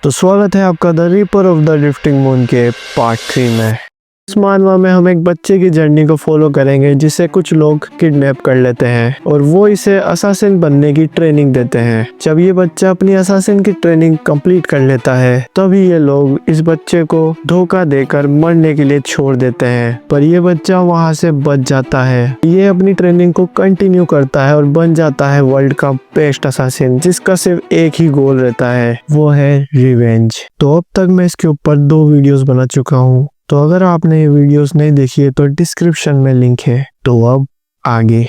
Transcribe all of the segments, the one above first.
तो स्वागत है आपका the reaper of the drifting moon के पार्ट 3 में। इस मानवा में हम एक बच्चे की जर्नी को फॉलो करेंगे जिसे कुछ लोग किडनैप कर लेते हैं और वो इसे असासिन बनने की ट्रेनिंग देते हैं। जब ये बच्चा अपनी असासिन की ट्रेनिंग कंप्लीट कर लेता है तभी ये लोग इस बच्चे को धोखा देकर मरने के लिए छोड़ देते हैं, पर ये बच्चा वहाँ से बच जाता है। ये अपनी ट्रेनिंग को कंटिन्यू करता है और बन जाता है वर्ल्ड का बेस्ट असासिन, जिसका सिर्फ एक ही गोल रहता है, वो है रिवेंज। तो अब तक मैं इसके ऊपर 2 वीडियोस बना चुका हूँ, तो अगर आपने ये वीडियोस नहीं देखी है तो डिस्क्रिप्शन में लिंक है। तो अब आगे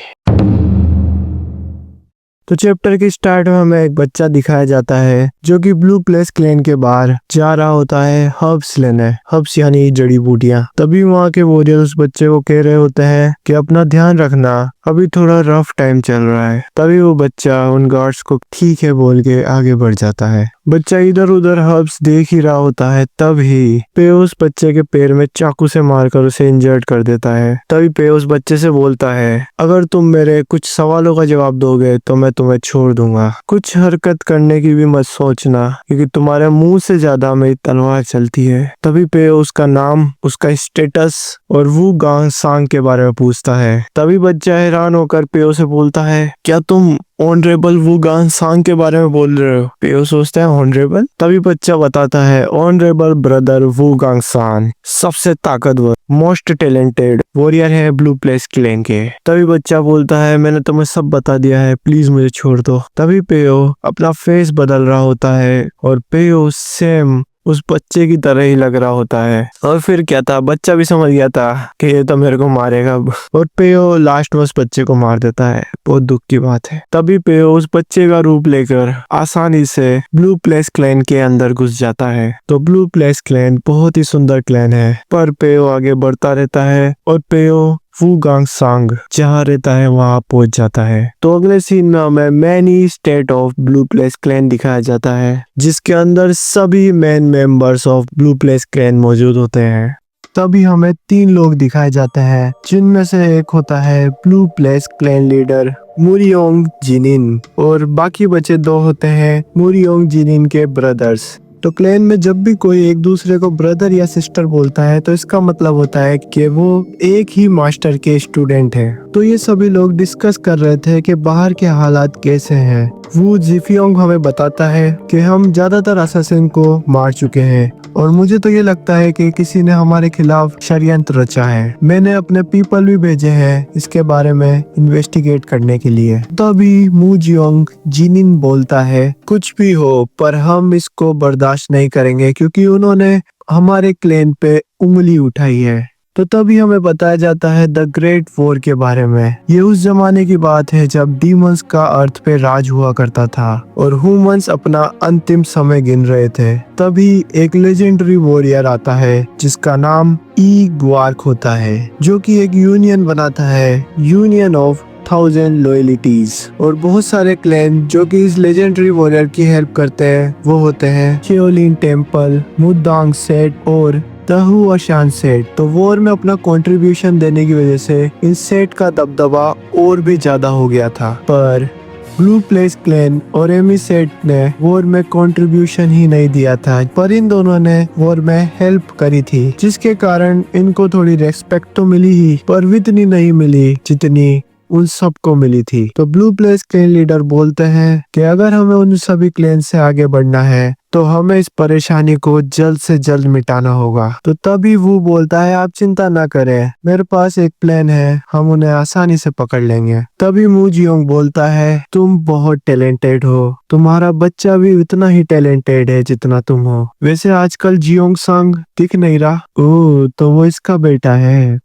तो चैप्टर के स्टार्ट में हमें एक बच्चा दिखाया जाता है जो कि ब्लू प्लेस क्लैन के बाहर जा रहा होता है हर्ब्स लेने। हर्ब्स यानी जड़ी बूटियां। तभी वहाँ के वॉरियर उस बच्चे को कह रहे होते हैं कि अपना ध्यान रखना, अभी थोड़ा रफ टाइम चल रहा है। तभी वो बच्चा उन गार्ड्स को ठीक है बोल के आगे बढ़ जाता है। बच्चा इधर उधर हर्ब्स देख ही रहा होता है, तभी पेयो उस बच्चे के पैर में चाकू से मारकर उसे इंजर्ड कर देता है। तभी पेयो उस बच्चे से बोलता है, अगर तुम मेरे कुछ सवालों का जवाब दोगे तो मैं तुम्हें छोड़ दूंगा। कुछ हरकत करने की भी मत सोचना, क्योंकि तुम्हारे मुंह से ज्यादा मेरी तलवार चलती है। तभी पेयो उसका नाम, उसका स्टेटस और वू गांग सांग के बारे में पूछता है। तभी बच्चा हैरान होकर पेयो से बोलता है, क्या तुम ऑनरेबल वू गांग सांग के बारे में बोल रहे हो? पेयो सोचता है ऑनरेबल। तभी बच्चा बताता है, ऑनरेबल ब्रदर वू गांग सांग सबसे ताकतवर, मोस्ट टैलेंटेड वॉरियर है ब्लू प्लेस क्लैन के। तभी बच्चा बोलता है, मैंने तुम्हें सब बता दिया है, प्लीज मुझे छोड़ दो। तभी पेयो अपना फेस बदल रहा होता है और पेयो सेम उस बच्चे की तरह ही लग रहा होता है। और फिर क्या था, बच्चा भी समझ गया था कि ये तो मेरे को मारेगा और पेयो लास्ट में उस बच्चे को मार देता है। बहुत दुख की बात है। तभी पेयो उस बच्चे का रूप लेकर आसानी से ब्लू प्लेस क्लैन के अंदर घुस जाता है। तो ब्लू प्लेस क्लैन बहुत ही सुंदर क्लैन है, पर पेयो आगे बढ़ता रहता है और पेयो वू गांग सांग जहाँ रहता है वहाँ पहुंच जाता है। तो अगले सीन में हमें many state of blue place clan दिखाया जाता है, जिसके अंदर सभी main members of blue place clan मौजूद होते हैं। तभी हमें 3 लोग दिखाए जाते हैं, जिनमें से एक होता है ब्लू प्लेस क्लैन लीडर मुरियोंग जिनिन और बाकी बचे 2 होते हैं मुरियोंग जिनिन के ब्रदर्स। तो क्लैन में जब भी कोई एक दूसरे को ब्रदर या सिस्टर बोलता है तो इसका मतलब होता है कि वो एक ही मास्टर के स्टूडेंट हैं। तो ये सभी लोग डिस्कस कर रहे थे कि बाहर के हालात कैसे हैं। वू जिफियोंग हमें बताता है कि हम ज्यादातर असासिन को मार चुके हैं और मुझे तो ये लगता है कि किसी ने हमारे खिलाफ षड्यंत्र रचा है। मैंने अपने पीपल भी भेजे हैं इसके बारे में इन्वेस्टिगेट करने के लिए। तभी मू जियोंग जिनिन बोलता है, कुछ भी हो पर हम इसको बर्दाश्त नहीं करेंगे, क्योंकि उन्होंने हमारे क्लैन पे उंगली उठाई है। तो तभी हमें बताया जाता है द ग्रेट वॉर के बारे में। ये उस जमाने की बात है जब डीमंस का अर्थ पे राज हुआ करता था और ह्यूमंस अपना अंतिम समय गिन रहे थे। तभी एक लेजेंडरी वॉरियर आता है जिसका नाम ई ग्वार्क होता है, जो कि एक यूनियन बनाता है, यूनियन ऑफ 1000 लॉयल्टीज। और बहुत सारे क्लैन जो कि इस लेजेंडरी वॉरियर की हेल्प करते हैं वो होते हैं शेओलिन टेम्पल, मुदांग सेट और तहु अशान सेट। तो वॉर में अपना कंट्रीब्यूशन देने की वजह से इन सेट का दबदबा और भी ज्यादा हो गया था, पर ब्लू प्लेस क्लैन और एमी सेट ने वॉर में कंट्रीब्यूशन ही नहीं दिया था, पर इन दोनों ने वॉर में हेल्प करी थी, जिसके कारण इनको थोड़ी रेस्पेक्ट तो मिली ही, पर इतनी नहीं मिली जितनी उन सबको मिली थी। तो ब्लू प्लेस क्लैन लीडर बोलते हैं कि अगर हमें उन सभी क्लैन से आगे बढ़ना है तो हमें इस परेशानी को जल्द से जल्द मिटाना होगा। तो तभी वो बोलता है, आप चिंता ना करें, मेरे पास एक प्लान है, हम उन्हें आसानी से पकड़ लेंगे। तभी मू जियोंग बोलता है, तुम बहुत टैलेंटेड हो, तुम्हारा बच्चा भी उतना ही टैलेंटेड है जितना तुम हो। वैसे आजकल जियोंग सांग दिख नहीं रहा। ओह, तो वो इसका बेटा है।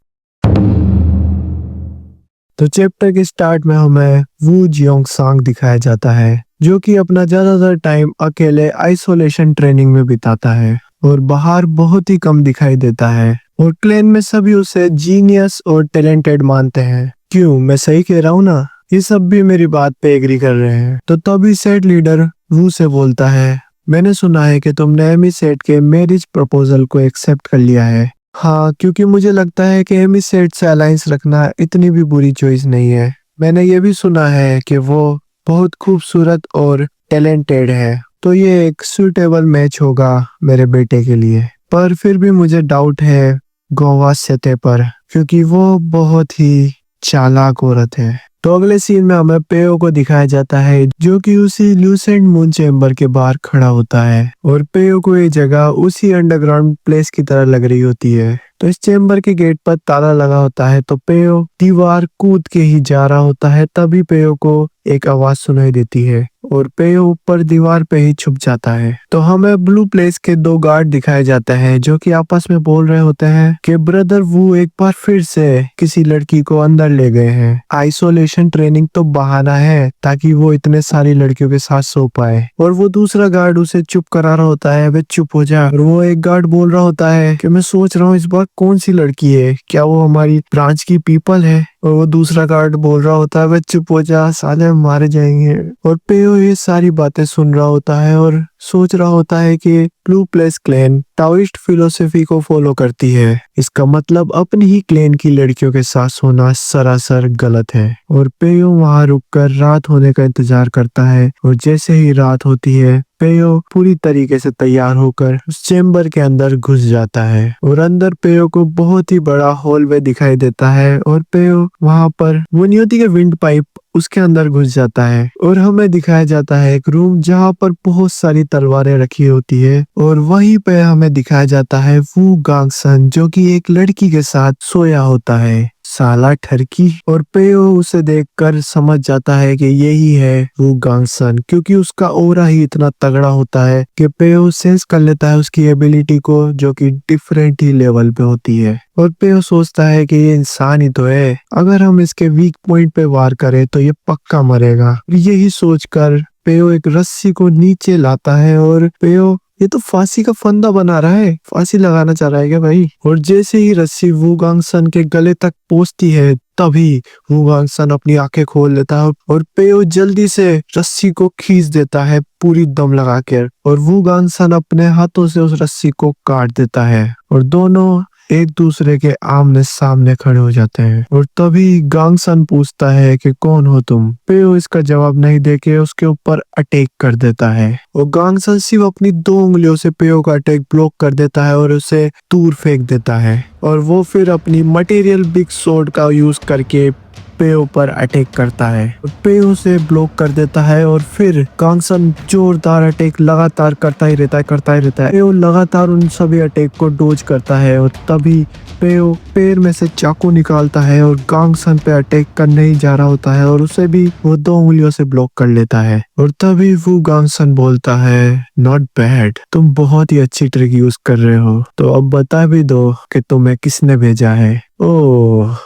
तो चैप्टर के स्टार्ट में हमें वू जियोंग सांग दिखाया जाता है, जो कि अपना ज्यादातर टाइम अकेले आइसोलेशन ट्रेनिंग में बिताता है और बाहर बहुत ही कम दिखाई देता है और क्लैन में सभी उसे जीनियस और टैलेंटेड मानते हैं। क्यों, मैं सही कह रहा हूँ ना? ये सब भी मेरी बात पे एग्री कर रहे हैं। तो तभी सेट लीडर वू से बोलता है, मैंने सुना है कि तुमने एमी सेट के मैरिज प्रपोजल को एक्सेप्ट कर लिया है। हाँ, क्योंकि मुझे लगता है कि एमी सेट से अलायंस रखना इतनी भी बुरी चॉइस नहीं है। मैंने ये भी सुना है कि वो बहुत खूबसूरत और टैलेंटेड है तो ये एक सुटेबल मैच होगा मेरे बेटे के लिए। पर फिर भी मुझे डाउट है गोवा सेते पर, क्योंकि वो बहुत ही चालाक औरत है। तो अगले सीन में हमें पेयो को दिखाया जाता है जो कि उसी ल्यूसेंट मून चेम्बर के बाहर खड़ा होता है, और पेयो को ये जगह उसी अंडरग्राउंड प्लेस की तरह लग रही होती है। तो इस चेम्बर के गेट पर ताला लगा होता है, तो पेयो दीवार कूद के ही जा रहा होता है। तभी पेयो को एक आवाज सुनाई देती है और पेयो ऊपर दीवार पे ही छुप जाता है। तो हमें ब्लू प्लेस के दो गार्ड दिखाए जाते हैं जो कि आपस में बोल रहे होते हैं कि ब्रदर वू एक बार फिर से किसी लड़की को अंदर ले गए हैं। आइसोलेशन ट्रेनिंग तो बहाना है ताकि वो इतने सारी लड़कियों के साथ सो पाए। और वो दूसरा गार्ड उसे चुप करा रहा होता है, वे चुप हो जा। और वो एक गार्ड बोल रहा होता है कि मैं सोच रहा हूँ इस बार कौन सी लड़की है, क्या वो हमारी ब्रांच की पीपल है। और वो दूसरा गार्ड बोल रहा होता है वे चुप हो जा, साले हम मारे जाएंगे। और पेयो ये सारी बातें सुन रहा होता है और सोच रहा होता है कि ब्लू प्लेस क्लैन टाओइस्ट फिलोसफी को फॉलो करती है, इसका मतलब अपनी ही क्लैन की लड़कियों के साथ सोना सरासर गलत है। और पेयो वहां रुककर रात होने का इंतजार करता है, और जैसे ही रात होती है पेयो पूरी तरीके से तैयार होकर उस चेम्बर के अंदर घुस जाता है। और अंदर पेयो को बहुत ही बड़ा हॉलवे दिखाई देता है, और पेयो वहां पर वो नहीं होती कि विंड पाइप, उसके अंदर घुस जाता है। और हमें दिखाया जाता है एक रूम जहाँ पर बहुत सारी तलवारें रखी होती है, और वहीं पे हमें दिखाया जाता है वू गांगसन जो कि एक लड़की के साथ सोया होता है, साला ठरकी। और पेयो उसे देखकर समझ जाता है कि यही है वू गांगसन, क्योंकि उसका ऑरा ही इतना तगड़ा होता है कि पेयो सेंस कर लेता है उसकी एबिलिटी को, जो कि डिफरेंट ही लेवल पे होती है। और पेयो सोचता है कि ये इंसान ही तो है, अगर हम इसके वीक पॉइंट पे वार करें तो ये पक्का मरेगा। यही सोचकर पेयो एक रस्सी को नीचे लाता है, और पेयो ये तो फांसी का फंदा बना रहा है, फांसी लगाना चाह रहा है क्या भाई। और जैसे ही रस्सी वू गांगसन के गले तक पहुंचती है तभी वू गांगसन अपनी आंखें खोल लेता है, और पेयो जल्दी से रस्सी को खींच देता है पूरी दम लगा कर, और वू गांगसन अपने हाथों से उस रस्सी को काट देता है, और दोनों एक दूसरे के आमने सामने खड़े हो जाते हैं। और तभी गांगसन पूछता है कि कौन हो तुम। पेयो इसका जवाब नहीं देके उसके ऊपर अटैक कर देता है, और गांगसन सिर्फ अपनी 2 उंगलियों से पेयो का अटैक ब्लॉक कर देता है और उसे दूर फेंक देता है। और वो फिर अपनी मटेरियल बिग स्वॉर्ड का यूज करके पेयो पर अटैक करता है, पेयो से ब्लॉक कर देता है। और फिर गांगसन जोरदार अटैक लगातार करता ही रहता है। पेयो लगातार उन सभी अटैक को डोज करता है, और तभी पेयो पैर में से चाकू निकालता है और गांगसन पे अटैक करने ही जा रहा होता है, और उसे भी वो 2 उंगलियों से ब्लॉक कर लेता है। और तभी वो गांगसन बोलता है नॉट बैड, तुम बहुत ही अच्छी ट्रिक यूज कर रहे हो, तो अब बता भी दो कि तुम्हें किसने भेजा है। ओह,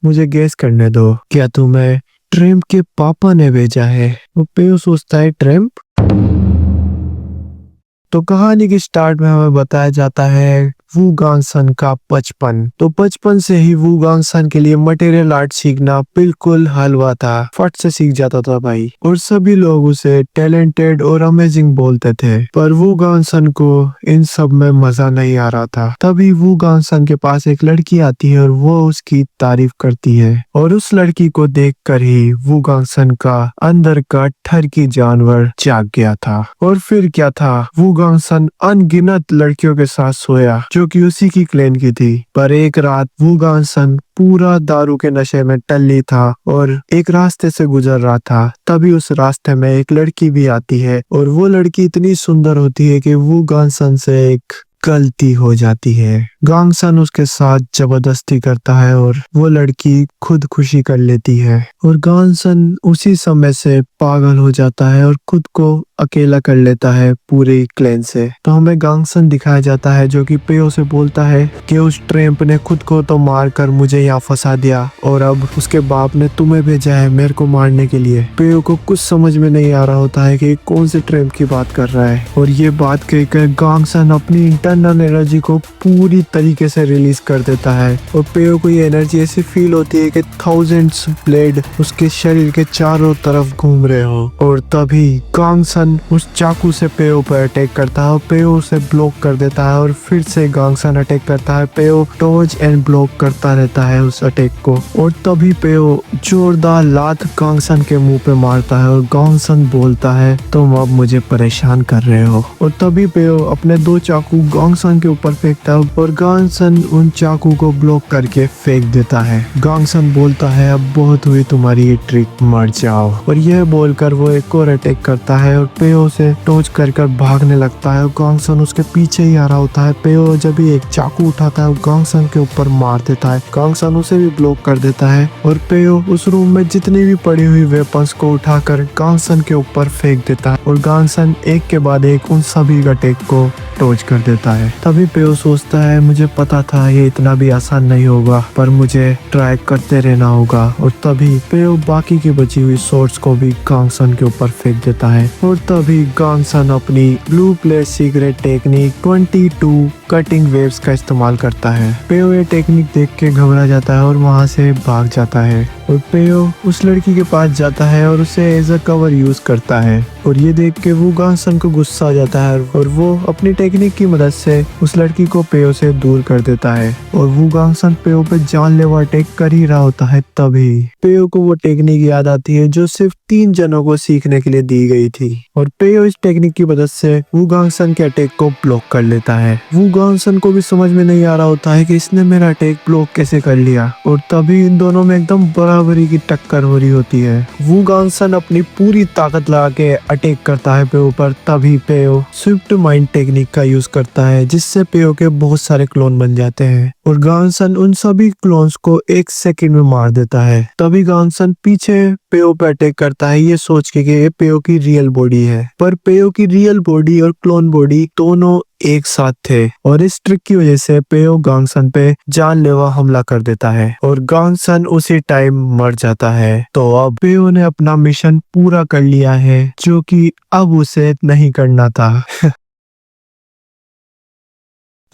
मुझे गेस करने दो, क्या तुम्हें ट्रैम्प के पापा ने भेजा है। वो पेयो सोचता है ट्रैम्प। तो कहानी के स्टार्ट में हमें बताया जाता है वू गांगसन का बचपन। तो बचपन से ही वू गांगसन के लिए मटेरियल आर्ट सीखना बिल्कुल हलवा था, फट से सीख जाता था भाई, और सभी लोग उसे टैलेंटेड और अमेजिंग बोलते थे। पर वू गांगसन को इन सब में मजा नहीं आ रहा था। तभी वू गांगसन के पास एक लड़की आती है और वो उसकी तारीफ करती है, और उस लड़की को देखकर ही वू गांगसन का अंदर का ठरकी जानवर जाग गया था। और फिर क्या था, वू गांगसन अनगिनत लड़कियों के साथ सोया जो कि उसी की क्लैन की थी। पर एक रात वू गांगसन पूरा दारू के नशे में टल्ली था और एक रास्ते से गुजर रहा था। तभी उस रास्ते में एक लड़की भी आती है, और वो लड़की इतनी सुंदर होती है कि वू गांगसन से एक गलती हो जाती है। गांगसन उसके साथ जबरदस्ती करता है और वो लड़की खुदकुशी कर लेती है, और गांगसन उसी समय से पागल हो जाता है और खुद को अकेला कर लेता है पूरे क्लैन से। तो हमें गांगसन दिखाया जाता है जो कि पेयो से बोलता है कि उस ट्रैम्प ने खुद को तो मार कर मुझे यहाँ फंसा दिया, और अब उसके बाप ने तुम्हें भेजा है मेरे को मारने के लिए। पेयो को कुछ समझ में नहीं आ रहा होता है कि कौन से ट्रैम्प की बात कर रहा है, और ये बात कहकर गांगसन अपनी इंटरनल एनर्जी को पूरी तरीके से रिलीज कर देता है और पेयो को ये एनर्जी ऐसी फील होती है कि थाउजेंड्स ब्लेड उसके शरीर के चारों तरफ घूम रहे हो। और तभी गांगसन उस चाकू से पेयो पर अटैक करता है और पेयो उसे ब्लॉक कर देता है और फिर से गांगसन अटैक करता है। पेयो डॉज एंड ब्लॉक करता रहता है उस अटैक को और तभी पेयो जोरदार लात गांगसन के मुंह पे मारता है और गांगसन बोलता है तुम अब मुझे परेशान कर रहे हो। और तभी पेयो अपने 2 चाकू गांगसन के ऊपर फेंकता है और गांगसन उन चाकू को ब्लॉक करके फेंक देता है। गांगसन बोलता है अब बहुत हुई तुम्हारी ये ट्रिक, मर जाओ। और यह बोलकर वो एक और अटैक करता है और पेयो से टोच कर भागने लगता है और गांगसन उसके पीछे ही आ रहा होता है। पेयो जब भी एक चाकू उठाता है गांगसन के ऊपर मार देता है। गांगसन उसे भी ब्लॉक कर देता है और पेयो उस रूम में जितनी भी पड़ी हुई वेपन्स को उठाकर गांगसन के ऊपर फेंक देता है और गांगसन एक के बाद एक उन सभी अटैक को टोच कर देता है। तभी पेयो सोचता है मुझे पता था ये इतना भी आसान नहीं होगा, पर मुझे ट्राई करते रहना होगा। और तभी पेयो बाकी की बची हुई सोर्ड्स को भी गांगसन के ऊपर फेंक देता है और तभी गांगसन अपनी blue place secret technique 22 cutting waves का इस्तेमाल करता है। पेयो ये टेक्निक देख के घबरा जाता है और वहाँ से भाग जाता है और पेयो उस लड़की के पास जाता है और उसे एज अ कवर यूज करता है। और ये देख के वो गांगसन को गुस्सा आ जाता है और वो अपनी टेक्निक की मदद से उस लड़की को पेयो से दूर कर देता है और वो गांगसन पेयो पे जानलेवा अटैक कर ही रहा होता है। तभी पेयो को वो टेक्निक याद आती है जो सिर्फ 3 जनों को सीखने के लिए दी गई थी और पेयो इस टेक्निक की मदद से वो गांगसन के अटैक को ब्लॉक कर लेता है। वो गांगसन को भी समझ में नहीं आ रहा होता है कि इसने मेरा अटैक ब्लॉक कैसे कर लिया और तभी इन दोनों में एकदम बराबरी की टक्कर हो रही होती है। वो गांगसन अपनी पूरी ताकत लगा के अटैक करता है पेयो पर। तभी पेयो स्विफ्ट माइंड टेक्निक का यूज करता है जिससे पेयो के बहुत सारे क्लोन बन जाते हैं और गांगसन उन सभी क्लोन्स को 1 सेकंड में मार देता है। तभी गांगसन पीछे पेयो पे अटैक करता है ये सोच के कि ये पेयो की रियल बॉडी है, पर पेयो की रियल बॉडी और क्लोन बॉडी दोनों एक साथ थे और इस ट्रिक की वजह से पेयो गांगसन पे जानलेवा हमला कर देता है और गांगसन उसी टाइम मर जाता है। तो अब पेयो ने अपना मिशन पूरा कर लिया है जो कि अब उसे नहीं करना था।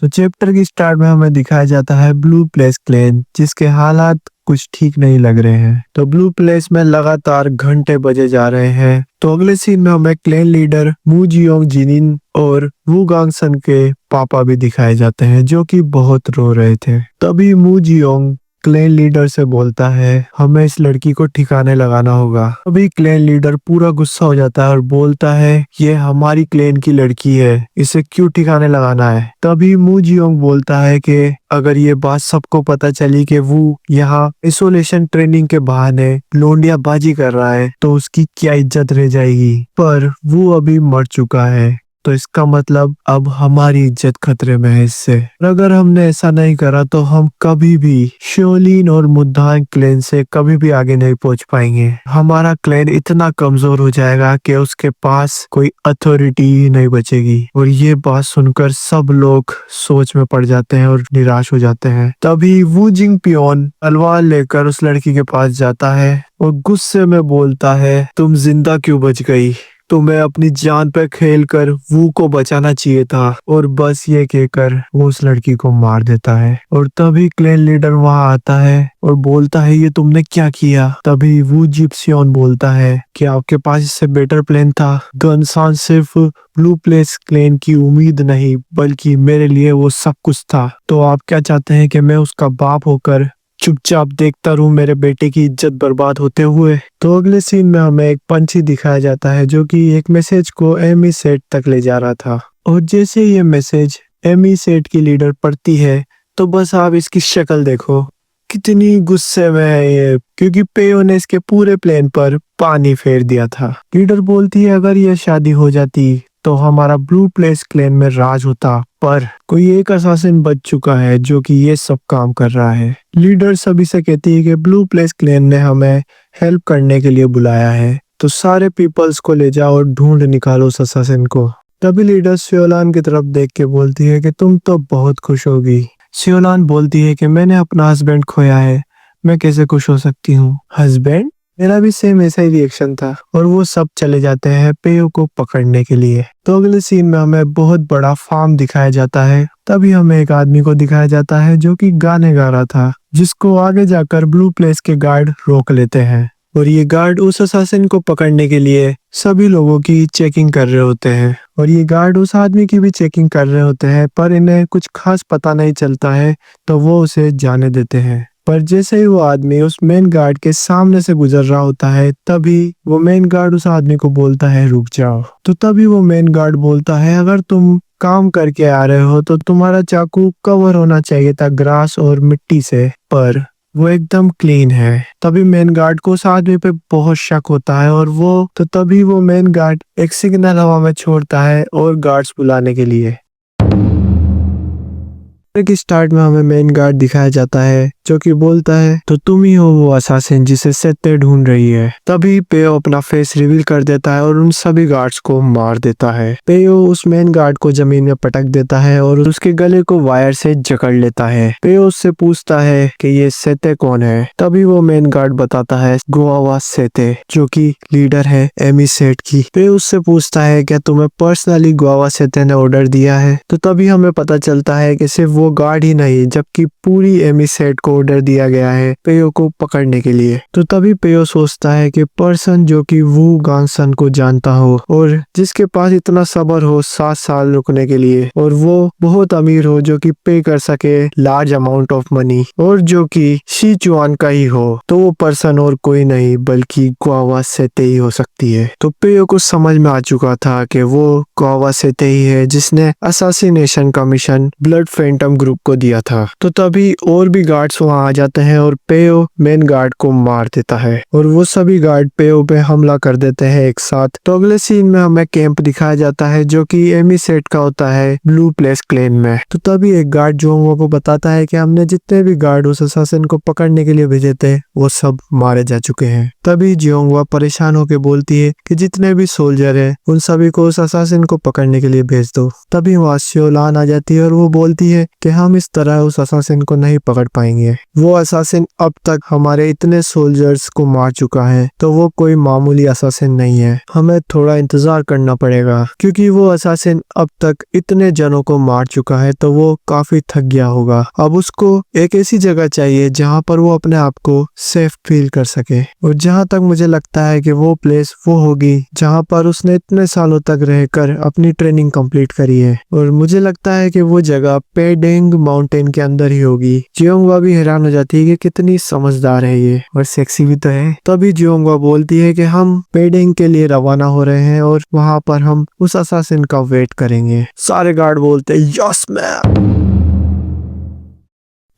तो चैप्टर की स्टार्ट में हमें दिखाया जाता है ब्लू प्लेस क्लैन जिसके हालात कुछ ठीक नहीं लग रहे हैं। तो ब्लू प्लेस में लगातार घंटे बजे जा रहे हैं। तो अगले सीन में हमें क्लैन लीडर मू जियोंग जिनिन और वू गांगसन के पापा भी दिखाए जाते हैं जो कि बहुत रो रहे थे। तभी मू जियोंग क्लैन लीडर से बोलता है हमें इस लड़की को ठिकाने लगाना होगा। अभी क्लैन लीडर पूरा गुस्सा हो जाता है और बोलता है ये हमारी क्लैन की लड़की है, इसे क्यों ठिकाने लगाना है। तभी मू जियोंग बोलता है कि अगर ये बात सबको पता चली कि वो यहाँ आइसोलेशन ट्रेनिंग के बहाने लोंडिया बाजी कर रहा है तो उसकी क्या इज्जत रह जाएगी। पर वो अभी मर चुका है तो इसका मतलब अब हमारी इज्जत खतरे में है इससे। और अगर हमने ऐसा नहीं करा तो हम कभी भी शाओलिन और मुद्दांग क्लैन से कभी भी आगे नहीं पहुंच पाएंगे। हमारा क्लैन इतना कमजोर हो जाएगा कि उसके पास कोई अथॉरिटी ही नहीं बचेगी। और ये बात सुनकर सब लोग सोच में पड़ जाते हैं और निराश हो जाते हैं। तभी वू जिंग पियोन तलवार लेकर उस लड़की के पास जाता है और गुस्से में बोलता है तुम जिंदा क्यों बच गई, तुम्हें अपनी जान पे खेलकर वू को बचाना चाहिए था। और बस ये कहकर वो उस लड़की को मार देता है। और तभी क्लैन लीडर वहां आता है और बोलता है ये तुमने क्या किया। तभी वू जिप्सियन बोलता है कि आपके पास इससे बेटर प्लान था। गनसान सिर्फ ब्लू प्लेस क्लैन की उम्मीद नहीं बल्कि मेरे लिए वो सब कुछ था। तो आप क्या चाहते हैं कि मैं उसका बाप होकर चुपचाप देखता रहूं मेरे बेटे की इज्जत बर्बाद होते हुए। तो अगले सीन में हमें एक पंछी दिखाया जाता है जो कि एक मैसेज को एमी सेट तक ले जा रहा था। और जैसे ये मैसेज एमी सेट की लीडर पढ़ती है तो बस आप इसकी शक्ल देखो कितनी गुस्से में है ये, क्योंकि पेयो ने इसके पूरे प्लान पर पानी फेर दिया था। लीडर बोलती है अगर ये शादी हो जाती तो हमारा ब्लू प्लेस क्लैन में राज होता, पर कोई एक असासिन बच चुका है जो कि ये सब काम कर रहा है। लीडर सभी से कहती है कि ब्लू प्लेस क्लैन ने हमें हेल्प करने के लिए बुलाया है तो सारे पीपल्स को ले जाओ और ढूंढ निकालो उस असासिन को। तभी लीडर सियोलान की तरफ देख के बोलती है कि तुम तो बहुत खुश होगी। सियोलान बोलती है कि मैंने अपना हस्बैंड खोया है, मैं कैसे खुश हो सकती हूँ। हस्बैंड? मेरा भी सेम ऐसा ही रिएक्शन था और वो सब चले जाते हैं पेयो को पकड़ने के लिए। तो अगले सीन में हमें बहुत बड़ा फार्म दिखाया जाता है। तभी हमें एक आदमी को दिखाया जाता है जो कि गाने गा रहा था, जिसको आगे जाकर ब्लू प्लेस के गार्ड रोक लेते हैं। और ये गार्ड उस असासिन को पकड़ने के लिए सभी लोगों की चेकिंग कर रहे होते हैं और ये गार्ड उस आदमी की भी चेकिंग कर रहे होते हैं, पर इन्हें कुछ खास पता नहीं चलता है तो वो उसे जाने देते हैं। पर जैसे ही वो आदमी उस मेन गार्ड के सामने से गुजर रहा होता है, तभी वो मेन गार्ड उस आदमी को बोलता है रुक जाओ। तो तभी वो मेन गार्ड बोलता है अगर तुम काम करके आ रहे हो तो तुम्हारा चाकू कवर होना चाहिए था ग्रास और मिट्टी से, पर वो एकदम क्लीन है। तभी मेन गार्ड को उस आदमी पे बहुत शक होता है और तभी वो मेन गार्ड एक सिग्नल हवा में छोड़ता है और गार्ड्स बुलाने के लिए। कि स्टार्ट में हमें मेन गार्ड दिखाया जाता है जो कि बोलता है तो तुम ही हो वो असासिन जिसे सेते ढूंढ रही है। तभी पेयो अपना फेस रिवील कर देता है और उन सभी गार्ड्स को मार देता है। पेयो उस मेन गार्ड को जमीन में पटक देता है और उसके गले को वायर से जकड़ लेता है। पेयो उससे पूछता है कि ये सेते कौन है। तभी वो मेन गार्ड बताता है गुआवा सेते, जो कि लीडर है एमी सेट की। पेयो उससे पूछता है क्या तुम्हें पर्सनली गुआवा सेते ने ऑर्डर दिया है। तो तभी हमें पता चलता है कि सिर्फ वो गार्ड ही नहीं जबकि पूरी एमी सेट को ऑर्डर दिया गया है पेयो को पकड़ने के लिए। तो तभी पेयो सोचता है कि पर्सन जो कि वू गांगसन को जानता हो और जिसके पास इतना सब्र हो 7 साल रुकने के लिए, और वो बहुत अमीर हो जो कि पे कर सके लार्ज अमाउंट ऑफ मनी, और जो कि शीचुआन का ही हो, तो वो पर्सन और कोई नहीं बल्कि गुआवा सेते ही हो सकती है। तो पेयो को समझ में आ चुका था कि वो गुआवा सेते ही है जिसने असासिनेशन का मिशन ब्लड फैंटम ग्रुप को दिया था। तो तभी और भी गार्ड्स वहां आ जाते हैं और पेयो मेन गार्ड को मार देता है और वो सभी गार्ड पेयो पे हमला कर देते हैं एक साथ। तो अगले सीन में हमें कैंप दिखाया जाता है जो कि एमी सेट का होता है ब्लू प्लेस क्लेन में। तो तभी एक गार्ड जोंगवा को बताता है कि हमने जितने भी गार्ड उस असासिन को पकड़ने के लिए भेजे थे वो सब मारे जा चुके हैं। तभी जियोंगवा परेशान होकर बोलती है कि जितने भी सोल्जर है उन सभी को उस असासिन को पकड़ने के लिए भेज दो। तभी वहां सियोलान आ जाती है और वो बोलती है कि हम इस तरह उस असासिन को नहीं पकड़ पाएंगे। वो असासिन अब तक हमारे इतने सोल्जर्स को मार चुका है, तो वो कोई मामूली असासिन नहीं है। हमें थोड़ा इंतजार करना पड़ेगा क्योंकि वो असासिन अब तक इतने जनों को मार चुका है, तो वो काफी थक गया होगा। अब उसको एक ऐसी जगह चाहिए जहाँ पर वो अपने आप को सेफ फील कर सके, और जहाँ तक मुझे लगता है कि वो प्लेस वो होगी जहाँ पर उसने इतने सालों तक रहकर अपनी ट्रेनिंग कंप्लीट करी है, और मुझे लगता है कि वो जगह पेडेंग माउंटेन के अंदर ही होगी। जियोंगवा भी हैरान हो जाती है कि कितनी समझदार है ये, और सेक्सी भी तो है। तभी जियोंगवा बोलती है कि हम पेडेंग के लिए रवाना हो रहे हैं और वहां पर हम उस असासिन का वेट करेंगे। सारे गार्ड बोलते हैं यस मैम।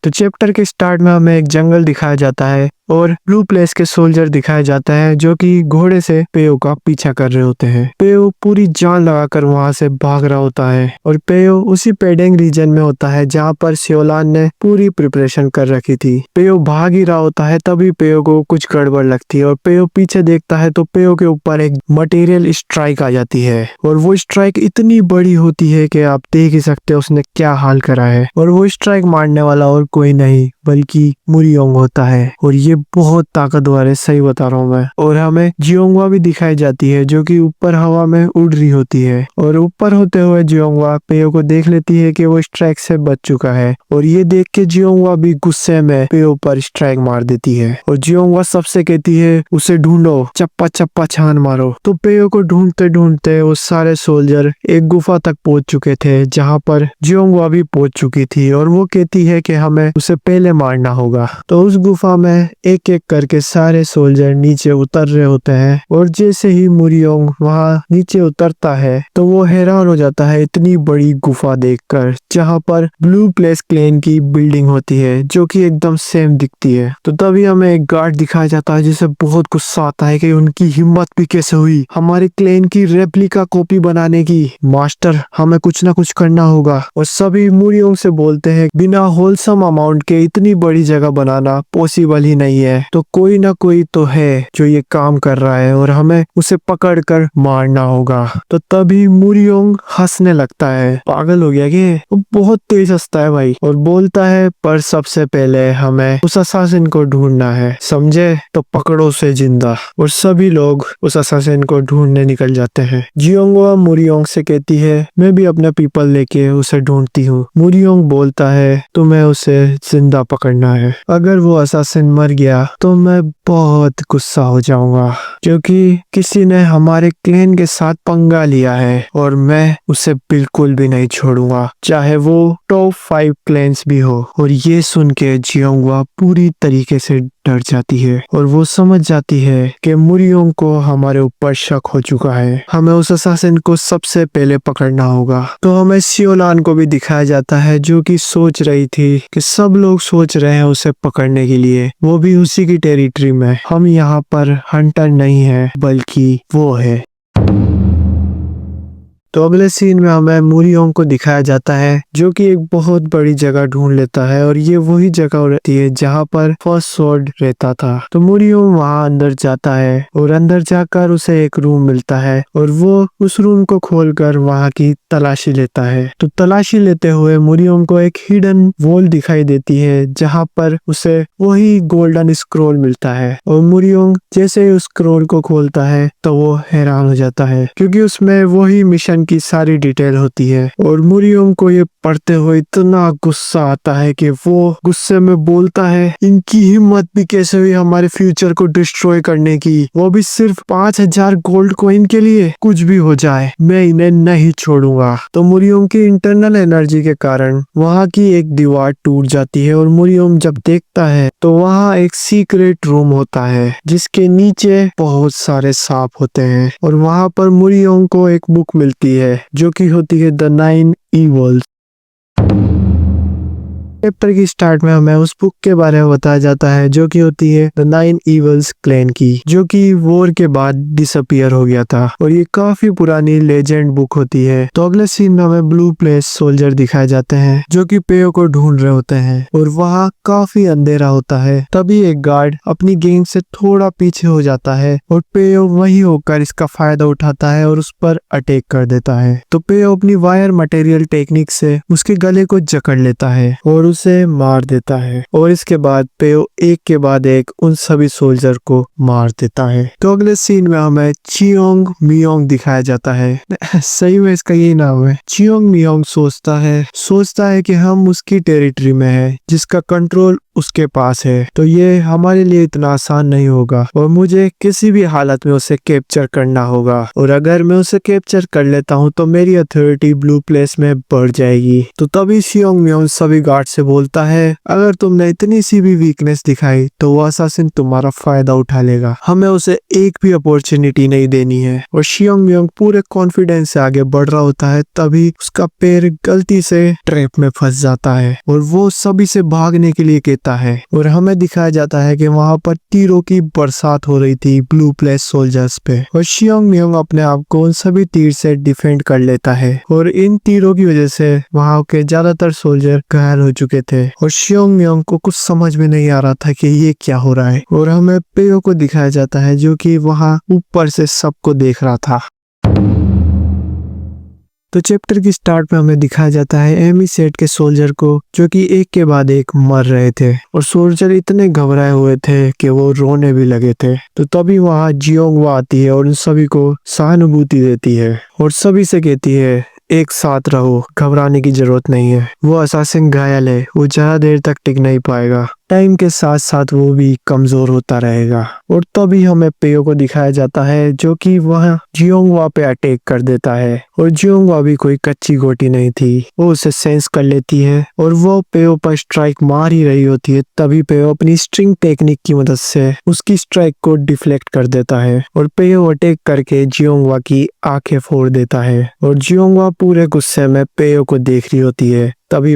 तो चैप्टर के स्टार्ट में हमें एक जंगल दिखाया जाता है और ब्लू प्लेस के सोल्जर दिखाया जाता है जो कि घोड़े से पेयो का पीछा कर रहे होते हैं। पेयो पूरी जान लगाकर वहां से भाग रहा होता है और पेयो उसी पेडेंग रीजन में होता है जहां पर सियोलान ने पूरी प्रिपरेशन कर रखी थी। पेयो भाग ही रहा होता है, तभी पेयो को कुछ गड़बड़ लगती है और पेयो पीछे देखता है तो पेयो के ऊपर एक मटेरियल स्ट्राइक आ जाती है, और वो स्ट्राइक इतनी बड़ी होती है कि आप देख ही सकते हो उसने क्या हाल करा है। और वो स्ट्राइक मारने वाला और कोई नहीं बल्कि मुरियोंग होता है, और ये बहुत ताकतवर है, सही बता रहा हूँ मैं। और हमें जियोंगवा भी दिखाई जाती है जो कि ऊपर हवा में उड़ रही होती है, और ऊपर होते हुए जियोंगवा पेयो को देख लेती है कि वो स्ट्राइक से बच चुका है, और ये देख के जियोंगवा भी गुस्से में पेयो पर स्ट्राइक मार देती है। और जियोंगवा सबसे कहती है उसे ढूंढो, चप्पा चप्पा छान मारो। तो पेयो को ढूंढते ढूंढते वो सारे सोल्जर एक गुफा तक पहुंच चुके थे जहाँ पर जियोंगवा भी पहुंच चुकी थी, और वो कहती है कि हमें उसे पहले मारना होगा। तो उस गुफा में एक एक करके सारे सोल्जर नीचे उतर रहे होते हैं, और जैसे ही मुरियोंग वहां नीचे उतरता है तो वो हैरान हो जाता है इतनी बड़ी गुफा देखकर जहां पर ब्लू प्लेस क्लेन की बिल्डिंग होती है जो कि एकदम सेम दिखती है। तो तभी हमें एक गार्ड दिखाया जाता है जिसे बहुत गुस्सा आता है कि उनकी हिम्मत भी कैसे हुई हमारे क्लेन की रेप्लिका कॉपी बनाने की। मास्टर, हमें कुछ ना कुछ करना होगा। और सभी मुरियोंग से बोलते हैं बिना होलसम अमाउंट के इतनी बड़ी जगह बनाना पॉसिबल ही नहीं नहीं है तो कोई ना कोई तो है जो ये काम कर रहा है और हमें उसे पकड़कर मारना होगा। तो तभी मुरियोंग हंसने लगता है। पागल हो गया कि वो बहुत तेज हंसता है भाई और बोलता है पर सबसे पहले हमें उस असासिन को ढूंढना है, समझे? तो पकड़ो उसे जिंदा। और सभी लोग उस असासिन को ढूंढने निकल जाते हैं। जियोंगवा मुरियोंग से कहती है मैं भी अपना पीपल लेके उसे ढूंढती हूँ। मुरियोंग बोलता है तुम्हें उसे जिंदा पकड़ना है, अगर वो असासिन मर गया तो मैं बहुत गुस्सा हो जाऊंगा क्योंकि किसी ने हमारे क्लैन के साथ पंगा लिया है और मैं उसे बिल्कुल भी नहीं छोड़ूंगा, चाहे वो टॉप 5 क्लैंस भी हो। और ये सुन के जियोंगवा पूरी तरीके से डर जाती है और वो समझ जाती है कि मुरियोंग को हमारे ऊपर शक हो चुका है, हमें उस असासिन को सबसे पहले पकड़ना होगा। तो हमें सियोलान को भी दिखाया जाता है जो कि सोच रही थी कि सब लोग सोच रहे हैं उसे पकड़ने के लिए, वो भी उसी की टेरिटरी में। हम यहाँ पर हंटर नहीं है बल्कि वो है। तो अगले सीन में हमें मुरियोंग को दिखाया जाता है जो कि एक बहुत बड़ी जगह ढूंढ लेता है और ये वही जगह रहती है जहाँ पर फर्स्ट स्वॉर्ड रहता था। तो मुरियोंग वहाँ अंदर जाता है और अंदर जाकर उसे एक रूम मिलता है और वो उस रूम को खोलकर वहाँ की तलाशी लेता है। तो तलाशी लेते हुए मुरियोंग को एक हिडन वॉल दिखाई देती है जहाँ पर उसे वही गोल्डन स्क्रोल मिलता है और मुरियोंग जैसे ही उस स्क्रोल को खोलता है तो वो हैरान हो जाता है क्योंकि उसमें वही मिशन की सारी डिटेल होती है। और मुरियोंग को ये पढ़ते हुए इतना गुस्सा आता है कि वो गुस्से में बोलता है इनकी हिम्मत भी कैसे हुई हमारे फ्यूचर को डिस्ट्रॉय करने की, वो भी सिर्फ 5000 गोल्ड कॉइन के लिए। कुछ भी हो जाए मैं इन्हें नहीं छोड़ूंगा। तो मुरियोंग की इंटरनल एनर्जी के कारण वहाँ की एक दीवार टूट जाती है और मुरियोंग जब देखता है तो वहाँ एक सीक्रेट रूम होता है जिसके नीचे बहुत सारे सांप होते हैं और वहाँ पर मुरियोंग को एक बुक मिलती है जो कि होती है द 9 Evils। चैप्टर की स्टार्ट में हमें उस बुक के बारे में बताया जाता है जो कि होती है द 9 Evils क्लैन की, जो कि वॉर के बाद डिसअपियर हो गया था और ये काफी पुरानी लेजेंड बुक होती है। तो अगले सीन में हमें ब्लू प्लेस सोल्जर दिखाए जाते हैं जो कि पेयो को ढूंढ रहे होते हैं और वहाँ काफी अंधेरा होता है। तभी एक गार्ड अपनी गैंग से थोड़ा पीछे हो जाता है और पेयो वही होकर इसका फायदा उठाता है और उस पर अटैक कर देता है। तो पेयो अपनी वायर मटेरियल टेक्निक से उसके गले को जकड़ लेता है और उसे मार देता है और इसके बाद पेयो एक के बाद एक उन सभी सोल्जर को मार देता है। तो अगले सीन में हमें चियोंग मियोंग दिखाया जाता है। सही में इसका यही नाम है। चियोंग मियोंग सोचता है कि हम उसकी टेरिटरी में है जिसका कंट्रोल उसके पास है, तो ये हमारे लिए इतना आसान नहीं होगा और मुझे किसी भी हालत में उसे कैप्चर करना होगा और अगर मैं उसे कैप्चर कर लेता हूँ तो मेरी अथॉरिटी ब्लू प्लेस में बढ़ जाएगी। तो तभी चियोंग मियोंग सभी गार्ड से बोलता है अगर तुमने इतनी सी भी वीकनेस दिखाई तो वो असासिन तुम्हारा फायदा उठा लेगा, हमें उसे एक भी अपॉर्चुनिटी नहीं देनी है। और चियोंग मियोंग पूरे कॉन्फिडेंस से आगे बढ़ रहा होता है तभी उसका पैर गलती से ट्रैप में फंस जाता है और वो सभी से भागने के लिए कहता है और हमें दिखाया जाता है कि वहाँ पर तीरों की बरसात हो रही थी ब्लू प्लेस सोल्जर्स पे और चियोंग मियोंग अपने आप को उन सभी तीर से डिफेंड कर लेता है और इन तीरों की वजह से वहाँ के ज्यादातर सोल्जर घायल हो चुके थे और चियोंग मियोंग को कुछ समझ में नहीं आ रहा था कि ये क्या हो रहा है। और हमें पेयो को दिखाया जाता है जो कि वहाँ ऊपर से सबको देख रहा था। तो चैप्टर की स्टार्ट में हमें दिखाया जाता है एमी सेट के सोल्जर को जो कि एक के बाद एक मर रहे थे और सोल्जर इतने घबराए हुए थे कि वो रोने भी लगे थे। तो तभी वहाँ जियोंगवा आती है और उन सभी को सहानुभूति देती है और सभी से कहती है एक साथ रहो, घबराने की जरूरत नहीं है। वो असासिन घायल है, वो ज्यादा देर तक टिक नहीं पाएगा, टाइम के साथ साथ वो भी कमजोर होता रहेगा। और तभी हमें पेयो को दिखाया जाता है जो कि वह जियोंगवा पे अटैक कर देता है और जियोंगवा भी कोई कच्ची गोटी नहीं थी, वो उसे सेंस कर लेती है और वो पेयो पर स्ट्राइक मार ही रही होती है। तभी पेयो अपनी स्ट्रिंग टेक्निक की मदद से उसकी स्ट्राइक को डिफ्लेक्ट कर देता है और पेयो अटैक करके जियोंगवा की आंखें फोड़ देता है और जियोंगवा पूरे गुस्से में पेयो को देख रही होती है। तभी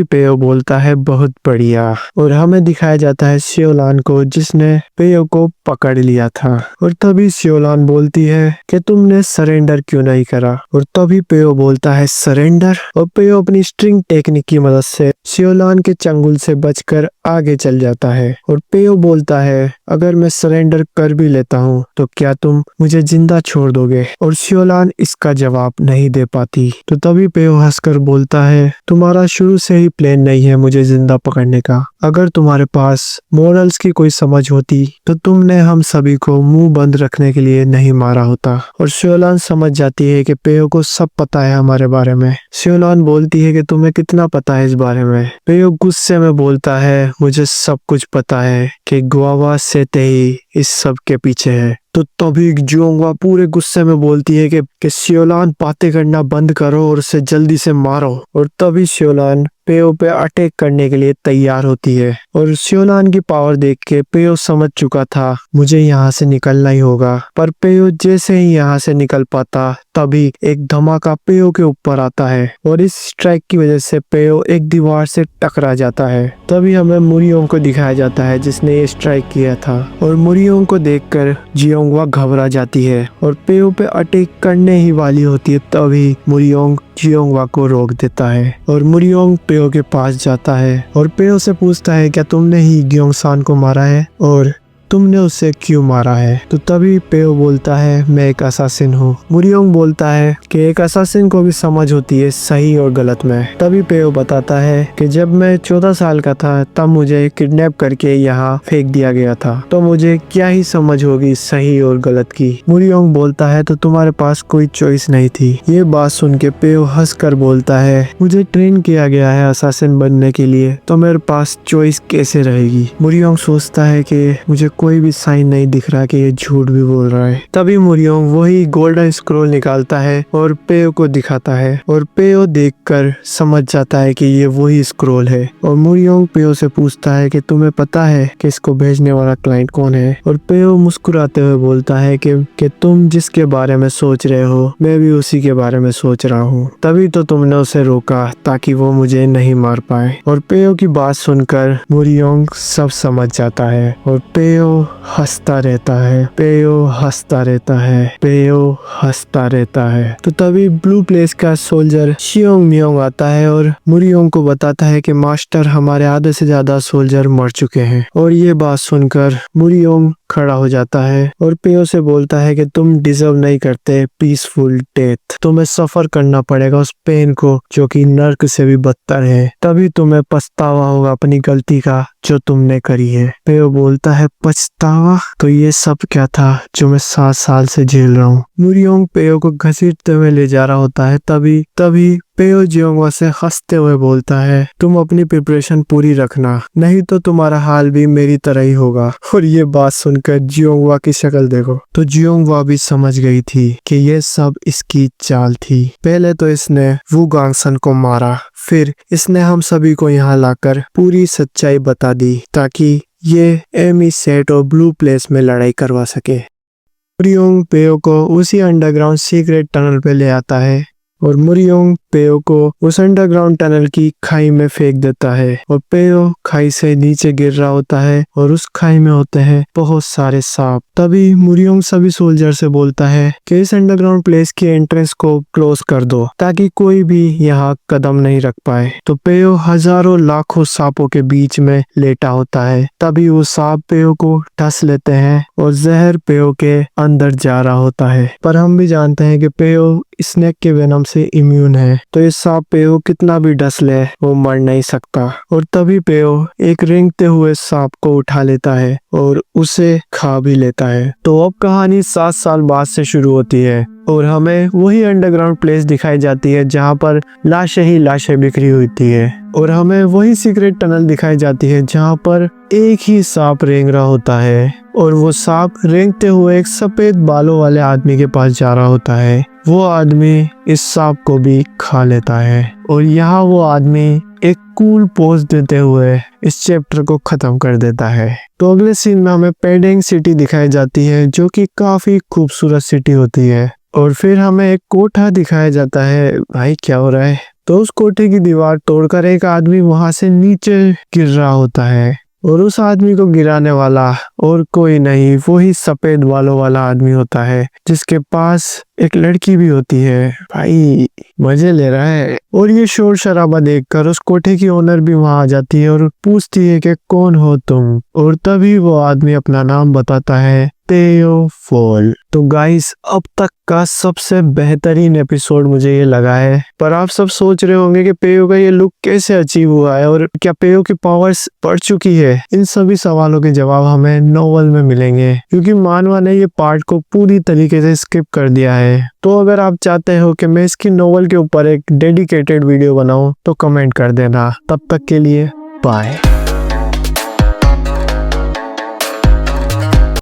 पेयो बोलता है बहुत बढ़िया और हमें दिखाया जाता है सियोलान को जिसने पेयो को पकड़ लिया था। और तभी सियोलान बोलती है कि तुमने सरेंडर क्यों नहीं करा। और तभी पेयो बोलता है सरेंडर, और पेयो अपनी स्ट्रिंग टेक्निक की मदद से सियोलान के चंगुल से बचकर आगे चल जाता है और पेयो बोलता है अगर मैं सरेंडर कर भी लेता हूँ तो क्या तुम मुझे जिंदा छोड़ दोगे। और शियोलान इसका जवाब नहीं दे पाती। तो तभी पेयो हंसकर बोलता है तुम्हारा शुरू से ही प्लान नहीं है मुझे जिंदा पकड़ने का। अगर तुम्हारे पास मोरल्स की कोई समझ होती तो तुमने हम सभी को मुंह बंद रखने के लिए नहीं मारा होता। और शियोलान समझ जाती है कि पेयो को सब पता है हमारे बारे में। शियोलान बोलती है कि तुम्हें कितना पता है इस बारे में। पेयो गुस्से में बोलता है मुझे सब कुछ पता है कि गुआवा सेते ही इस सब के पीछे है। तो तभी जियोंगवा पूरे गुस्से में बोलती है कि शियोलान बातें करना बंद करो और उसे जल्दी से मारो। और तभी शियोलान पेयो पे अटैक करने के लिए तैयार होती है। और शियोलान की पावर देख के पेयो समझ चुका था मुझे यहाँ से निकलना ही होगा। पर पेयो जैसे ही यहाँ से निकल पाता तभी एक धमाका पेयो के ऊपर आता है और इस स्ट्राइक की वजह से पेयो एक दीवार से टकरा जाता है। तभी हमें मुरियोंग को दिखाया जाता है जिसने ये स्ट्राइक किया था। और मुरियोंग को देखकर जियोंगवा घबरा जाती है और पेयो पे अटैक करने ही वाली होती है। तभी मुरियोंग जियोंगवा को रोक देता है और मुरियोंग पेयो के पास जाता है और पेयो से पूछता है क्या तुमने ही ग्योंगसान को मारा है और तुमने उसे क्यों मारा है। तो तभी पेयो बोलता है मैं एक असासिन हूँ। मुरियोंग बोलता है कि एक असासिन को भी समझ होती है सही और गलत में। तभी पेयो बताता है कि जब मैं 14 साल का था तब मुझे किडनैप करके यहाँ फेंक दिया गया था तो मुझे क्या ही समझ होगी सही और गलत की। मुरियोंग बोलता है तो तुम्हारे पास कोई चॉइस नहीं थी। ये बात सुन के पेयो हंस कर बोलता है मुझे ट्रेन किया गया है असासिन बनने के लिए तो मेरे पास चॉइस कैसे रहेगी। मुरियोंग सोचता है कि मुझे कोई भी साइन नहीं दिख रहा कि ये झूठ भी बोल रहा है। तभी मुरियोंग वही गोल्डन स्क्रोल निकालता है और पेयो को दिखाता है और पेयो देखकर समझ जाता है कि ये वही स्क्रोल है। और मुरियोंग पेयो से पूछता है कि तुम्हें पता है कि इसको भेजने वाला क्लाइंट कौन है। और पेयो मुस्कुराते हुए बोलता है कि तुम जिसके बारे में सोच रहे हो मैं भी उसी के बारे में सोच रहा हूँ। तभी तो तुमने उसे रोका ताकि वो मुझे नहीं मार पाए। और पेयो की बात सुनकर मुरियोंग सब समझ जाता है और पेयो हंसता रहता है। पेयो हंसता रहता है। पेयो हंसता रहता है। तो तभी ब्लू प्लेस का सोल्जर शियोंग मियोंग आता है और मुरियोंग को बताता है कि मास्टर हमारे आधे से ज्यादा सोल्जर मर चुके हैं। और ये बात सुनकर मुरियोंग खड़ा हो जाता है और पेयो से बोलता है कि तुम डिजर्व नहीं करते पीसफुल डेथ। तुम्हें सफर करना पड़ेगा उस पेन को जो कि नर्क से भी बदतर है। तभी तुम्हें पछतावा होगा अपनी गलती का जो तुमने करी है। पेयो बोलता है पछतावा तो ये सब क्या था जो मैं 7 साल से झेल रहा हूँ। मुरियोंग पेयो को घसीटते हुए ले जा रहा होता है। तभी पेयो जियोंगवा से हंसते हुए बोलता है तुम अपनी प्रिपरेशन पूरी रखना नहीं तो तुम्हारा हाल भी मेरी तरह ही होगा। और ये बात सुनकर जियोंगवा की शक्ल देखो। तो जियोंगवा भी समझ गई थी कि ये सब इसकी चाल थी। पहले तो इसने वू गांगसन को मारा फिर इसने हम सभी को यहाँ लाकर पूरी सच्चाई बता दी ताकि ये एमी सेट और ब्लू प्लेस में लड़ाई करवा सके। मुरियोंग पेयो को उसी अंडरग्राउंड सीक्रेट टनल पे ले आता है और मुरियोंग पेयो को उस अंडरग्राउंड टनल की खाई में फेंक देता है और पेयो खाई से नीचे गिर रहा होता है और उस खाई में होते हैं बहुत सारे सांप। तभी मुरियोंग सभी सोल्जर से बोलता है कि इस अंडरग्राउंड प्लेस की एंट्रेंस को क्लोज कर दो ताकि कोई भी यहाँ कदम नहीं रख पाए। तो पेयो हजारों लाखों सांपों के बीच में लेटा होता है। तभी वो सांप पेयो को डस लेते हैं और जहर पेयो के अंदर जा रहा होता है। पर हम भी जानते हैं कि पेयो स्नेक के वेनम से इम्यून है तो ये सांप पेयो कितना भी डस ले वो मर नहीं सकता। और तभी पेयो एक रेंगते हुए सांप को उठा लेता है और उसे खा भी लेता है। तो अब कहानी 7 साल बाद से शुरू होती है और हमें वही अंडरग्राउंड प्लेस दिखाई जाती है जहाँ पर लाशें ही लाशें बिखरी होती है और हमें वही सीक्रेट टनल दिखाई जाती है जहाँ पर एक ही सांप रेंग रहा होता है और वो सांप रेंगते हुए एक सफेद बालों वाले आदमी के पास जा रहा होता है। वो आदमी इस सांप को भी खा लेता है और यहाँ वो आदमी एक कूल पोज देते हुए इस चैप्टर को खत्म कर देता है। तो अगले सीन में हमें पेडिंग सिटी दिखाई जाती है जो कि काफी खूबसूरत सिटी होती है और फिर हमें एक कोठा दिखाया जाता है। भाई क्या हो रहा है। तो उस कोठे की दीवार तोड़कर एक आदमी वहां से नीचे गिर रहा होता है और उस आदमी को गिराने वाला और कोई नहीं, वो ही सफेद बालों वाला आदमी होता है जिसके पास एक लड़की भी होती है। भाई मजे ले रहा है। और ये शोर शराबा देखकर उस कोठे की ओनर भी वहां आ जाती है और पूछती है कि कौन हो तुम, और तभी वो आदमी अपना नाम बताता है, पेयो फॉल। तो गाइस अब तक का सबसे बेहतरीन एपिसोड मुझे ये लगा है। पर आप सब सोच रहे होंगे कि पेयो का ये लुक कैसे अचीव हुआ है और क्या पेयो की पावर्स बढ़ चुकी है। इन सभी सवालों के जवाब हमें नोवेल में मिलेंगे, क्योंकि मानवा ने ये पार्ट को पूरी तरीके से स्किप कर दिया है। तो अगर आप चाहते हो कि मैं इसकी नोवेल के ऊपर एक डेडिकेटेड वीडियो बनाऊं तो कमेंट कर देना। तब तक के लिए बाय।